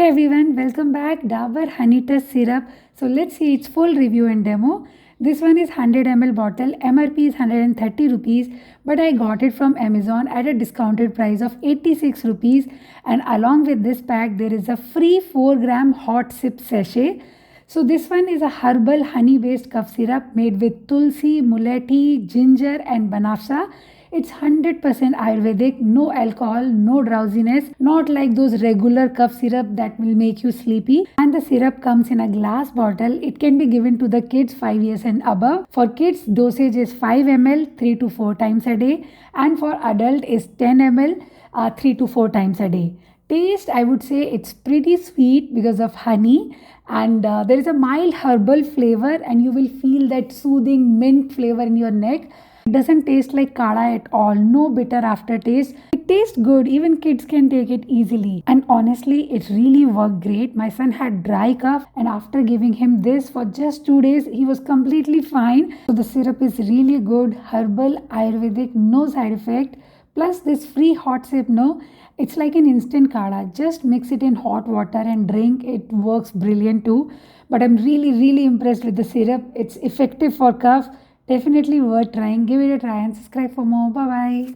everyone, welcome back. Dabur Honitus Syrup. So let's see its full review and demo. This one is 100 ml bottle. MRP is 130 rupees, but I got it from Amazon at a discounted price of 86 rupees. And along with this pack, there is a free 4-gram hot sip sachet. So this one is a herbal honey-based cough syrup made with Tulsi, Mulethi, ginger and Banafsha. It's 100% Ayurvedic, no alcohol, no drowsiness, not like those regular cough syrup that will make you sleepy. And the syrup comes in a glass bottle. It can be given to the kids 5 years and above. For kids, dosage is 5 ml 3 to 4 times a day, and for adult is 10 ml 3 to 4 times a day. Taste, I would say it's pretty sweet because of honey, and there is a mild herbal flavor, and you will feel that soothing mint flavor in your neck. It doesn't taste like kadha at all, no bitter aftertaste. It tastes good, even kids can take it easily. And honestly, it really worked great. My son had dry cough, and after giving him this for just 2 days, he was completely fine. So the syrup is really good, herbal, Ayurvedic, no side effect. Plus this free hot sip, no, it's like an instant kadha. Just mix it in hot water and drink. It works brilliant too. But I'm really impressed with the syrup. It's effective for cough. Definitely worth trying. Give it a try and subscribe for more. Bye bye.